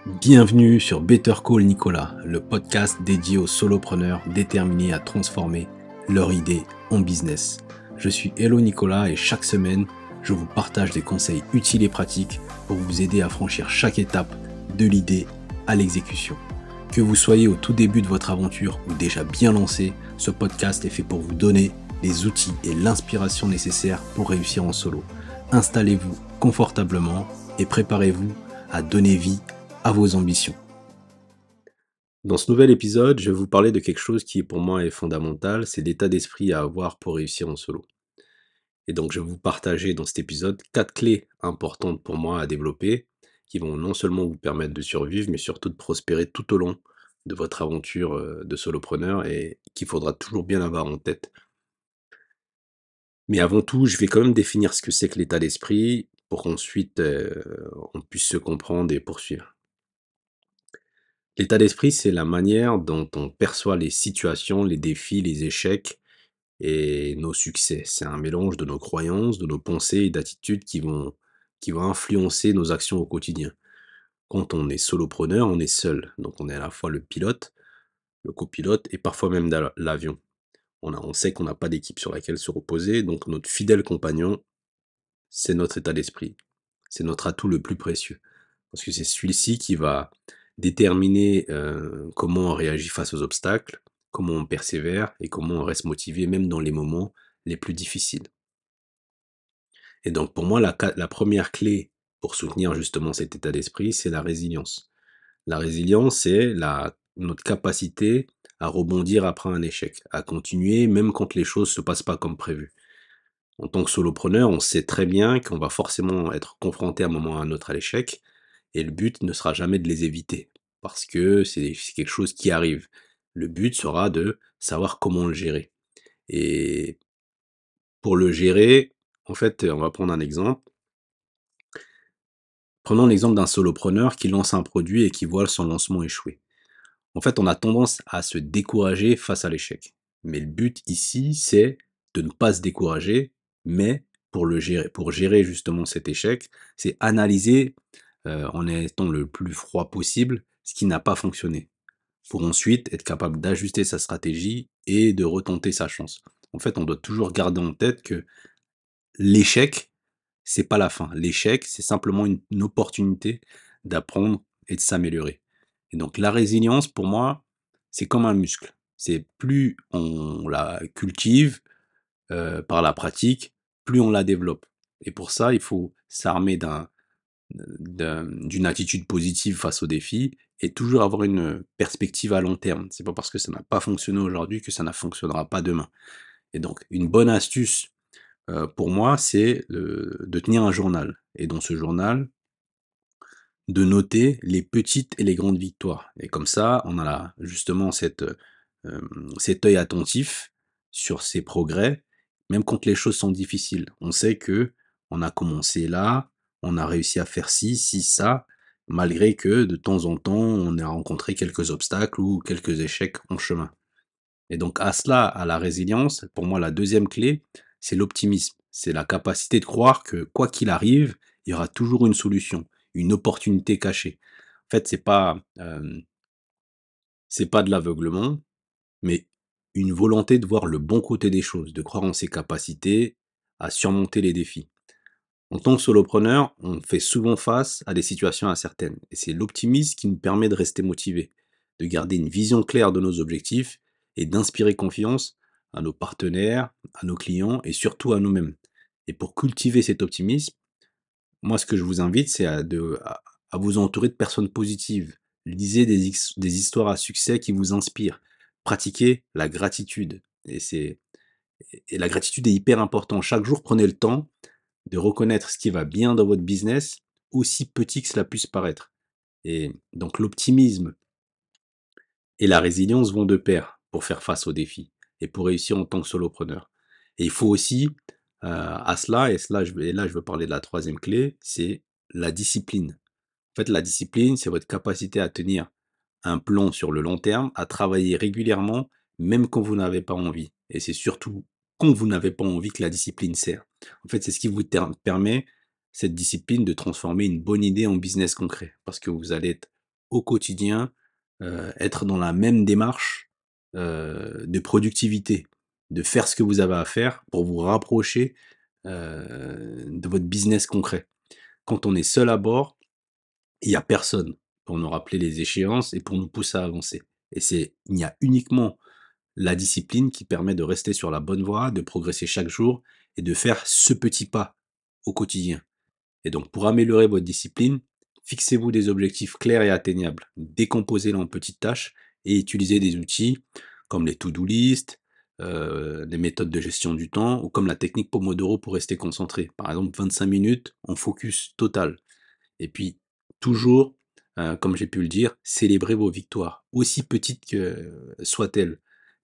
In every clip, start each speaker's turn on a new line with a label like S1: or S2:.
S1: Bienvenue sur Better Call Nicolas, le podcast dédié aux solopreneurs déterminés à transformer leur idée en business. Je suis Hello Nicolas et chaque semaine, je vous partage des conseils utiles et pratiques pour vous aider à franchir chaque étape de l'idée à l'exécution. Que vous soyez au tout début de votre aventure ou déjà bien lancé, ce podcast est fait pour vous donner les outils et l'inspiration nécessaires pour réussir en solo. Installez-vous confortablement et préparez-vous à donner vie à vos ambitions. Dans ce nouvel épisode, je vais vous parler de quelque chose qui pour moi est fondamental, c'est l'état d'esprit à avoir pour réussir en solo. Et donc je vais vous partager dans cet épisode 4 clés importantes pour moi à développer, qui vont non seulement vous permettre de survivre, mais surtout de prospérer tout au long de votre aventure de solopreneur et qu'il faudra toujours bien avoir en tête. Mais avant tout, je vais quand même définir ce que c'est que l'état d'esprit pour qu'ensuite on puisse se comprendre et poursuivre. L'état d'esprit, c'est la manière dont on perçoit les situations, les défis, les échecs et nos succès. C'est un mélange de nos croyances, de nos pensées et d'attitudes qui vont influencer nos actions au quotidien. Quand on est solopreneur, on est seul. Donc on est à la fois le pilote, le copilote et parfois même dans l'avion. On sait qu'on n'a pas d'équipe sur laquelle se reposer, donc notre fidèle compagnon, c'est notre état d'esprit. C'est notre atout le plus précieux. Parce que c'est celui-ci qui va déterminer comment on réagit face aux obstacles, comment on persévère et comment on reste motivé même dans les moments les plus difficiles. Et donc pour moi, la première clé pour soutenir justement cet état d'esprit, c'est la résilience. La résilience, c'est notre capacité à rebondir après un échec, à continuer même quand les choses ne se passent pas comme prévu. En tant que solopreneur, on sait très bien qu'on va forcément être confronté à un moment ou à un autre à l'échec, et le but ne sera jamais de les éviter, parce que c'est quelque chose qui arrive. Le but sera de savoir comment le gérer. Et pour le gérer, en fait, on va prendre un exemple. Prenons l'exemple d'un solopreneur qui lance un produit et qui voit son lancement échouer. En fait, on a tendance à se décourager face à l'échec. Mais le but ici, c'est de ne pas se décourager, mais pour gérer justement cet échec, c'est analyser en étant le plus froid possible ce qui n'a pas fonctionné, pour ensuite être capable d'ajuster sa stratégie et de retenter sa chance. En fait, on doit toujours garder en tête que l'échec, c'est pas la fin. L'échec, c'est simplement une opportunité d'apprendre et de s'améliorer. Et donc la résilience, pour moi, c'est comme un muscle. C'est plus on la cultive par la pratique, plus on la développe. Et pour ça, il faut s'armer d'une attitude positive face aux défis et toujours avoir une perspective à long terme. C'est pas parce que ça n'a pas fonctionné aujourd'hui que ça ne fonctionnera pas demain. Et donc, une bonne astuce pour moi, c'est de tenir un journal. Et dans ce journal, de noter les petites et les grandes victoires. Et comme ça, on a justement cet œil attentif sur ses progrès, même quand les choses sont difficiles. On sait que on a commencé là, on a réussi à faire ci, ça, malgré que de temps en temps, on a rencontré quelques obstacles ou quelques échecs en chemin. Et donc à cela, à la résilience, pour moi, la deuxième clé, c'est l'optimisme. C'est la capacité de croire que quoi qu'il arrive, il y aura toujours une solution, une opportunité cachée. En fait, c'est pas de l'aveuglement, mais une volonté de voir le bon côté des choses, de croire en ses capacités à surmonter les défis. En tant que solopreneur, on fait souvent face à des situations incertaines. Et c'est l'optimisme qui nous permet de rester motivé, de garder une vision claire de nos objectifs et d'inspirer confiance à nos partenaires, à nos clients et surtout à nous-mêmes. Et pour cultiver cet optimisme, moi ce que je vous invite, c'est à vous entourer de personnes positives. Lisez des histoires à succès qui vous inspirent. Pratiquez la gratitude. Et la gratitude est hyper importante. Chaque jour, prenez le temps de reconnaître ce qui va bien dans votre business, aussi petit que cela puisse paraître. Et donc l'optimisme et la résilience vont de pair pour faire face aux défis et pour réussir en tant que solopreneur. Et il faut aussi à cela, et là je veux parler de la troisième clé, c'est la discipline. En fait, la discipline, c'est votre capacité à tenir un plan sur le long terme, à travailler régulièrement, même quand vous n'avez pas envie. Et c'est surtout quand vous n'avez pas envie que la discipline sert. En fait, c'est ce qui vous permet, cette discipline, de transformer une bonne idée en business concret. Parce que vous allez être au quotidien être dans la même démarche de productivité, de faire ce que vous avez à faire pour vous rapprocher de votre business concret. Quand on est seul à bord, il y a personne pour nous rappeler les échéances et pour nous pousser à avancer. Et il y a uniquement la discipline qui permet de rester sur la bonne voie, de progresser chaque jour et de faire ce petit pas au quotidien. Et donc, pour améliorer votre discipline, fixez-vous des objectifs clairs et atteignables. Décomposez-les en petites tâches et utilisez des outils comme les to-do list, des méthodes de gestion du temps ou comme la technique Pomodoro pour rester concentré. Par exemple, 25 minutes en focus total. Et puis, toujours, comme j'ai pu le dire, célébrez vos victoires, aussi petites que soient-elles.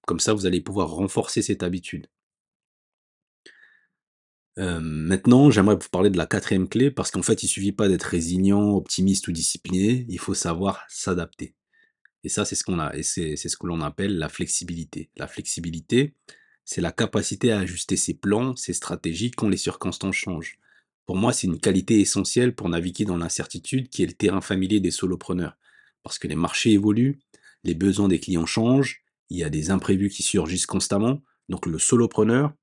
S1: Comme ça, vous allez pouvoir renforcer cette habitude. Maintenant, j'aimerais vous parler de la quatrième clé, parce qu'en fait, il suffit pas d'être résilient, optimiste ou discipliné, il faut savoir s'adapter. Et ça, c'est ce que l'on appelle la flexibilité. La flexibilité, c'est la capacité à ajuster ses plans, ses stratégies quand les circonstances changent. Pour moi, c'est une qualité essentielle pour naviguer dans l'incertitude qui est le terrain familier des solopreneurs. Parce que les marchés évoluent, les besoins des clients changent, il y a des imprévus qui surgissent constamment, donc le solopreneur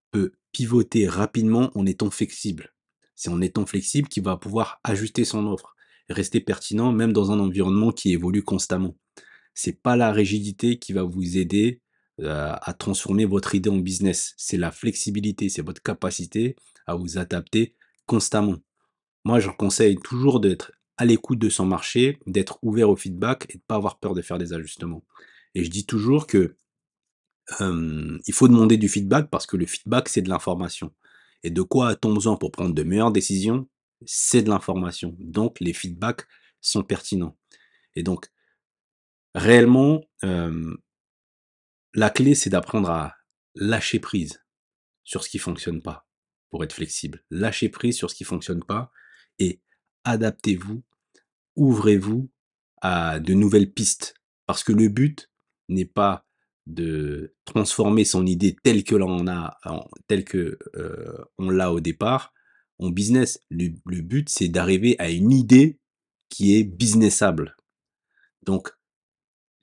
S1: peut pivoter rapidement en étant flexible. C'est en étant flexible qu'il va pouvoir ajuster son offre et rester pertinent même dans un environnement qui évolue constamment. C'est pas la rigidité qui va vous aider à transformer votre idée en business. C'est la flexibilité, c'est votre capacité à vous adapter constamment. Moi, je conseille toujours d'être à l'écoute de son marché, d'être ouvert au feedback et de pas avoir peur de faire des ajustements. Et je dis toujours que il faut demander du feedback parce que le feedback, c'est de l'information. Et de quoi a-t-on besoin pour prendre de meilleures décisions? C'est de l'information. Donc, les feedbacks sont pertinents. Et donc, réellement, la clé, c'est d'apprendre à lâcher prise sur ce qui fonctionne pas, pour être flexible. Lâchez prise sur ce qui fonctionne pas et adaptez-vous, ouvrez-vous à de nouvelles pistes. Parce que le but n'est pas de transformer son idée telle que on l'a au départ en business. Le but, c'est d'arriver à une idée qui est businessable. Donc,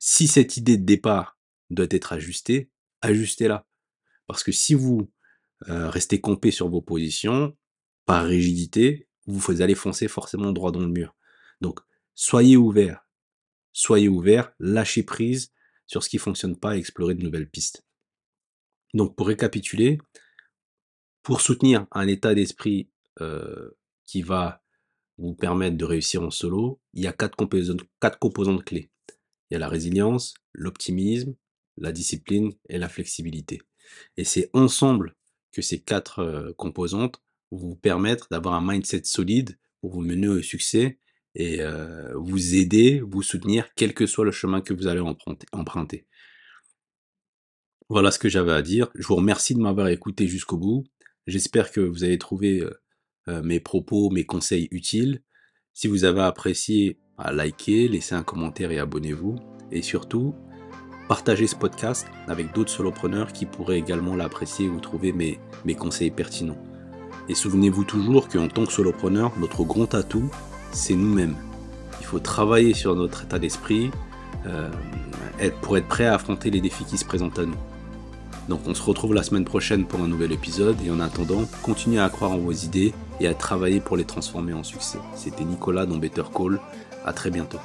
S1: si cette idée de départ doit être ajustée, ajustez-la. Parce que si vous restez campé sur vos positions, par rigidité, vous allez foncer forcément droit dans le mur. Donc, soyez ouverts, lâchez prise sur ce qui fonctionne pas et explorez de nouvelles pistes. Donc, pour récapituler, pour soutenir un état d'esprit qui va vous permettre de réussir en solo, il y a quatre composantes clés. Il y a la résilience, l'optimisme, la discipline et la flexibilité. Et c'est ensemble que ces quatre composantes vont vous permettre d'avoir un mindset solide pour vous mener au succès et vous aider, vous soutenir, quel que soit le chemin que vous allez emprunter. Voilà ce que j'avais à dire. Je vous remercie de m'avoir écouté jusqu'au bout. J'espère que vous avez trouvé mes propos, mes conseils utiles. Si vous avez apprécié, likez, laissez un commentaire et abonnez-vous. Et surtout, partagez ce podcast avec d'autres solopreneurs qui pourraient également l'apprécier ou trouver mes conseils pertinents. Et souvenez-vous toujours qu'en tant que solopreneur, notre grand atout, c'est nous-mêmes. Il faut travailler sur notre état d'esprit pour être prêt à affronter les défis qui se présentent à nous. Donc on se retrouve la semaine prochaine pour un nouvel épisode et en attendant, continuez à croire en vos idées et à travailler pour les transformer en succès. C'était Nicolas dans Better Call. À très bientôt.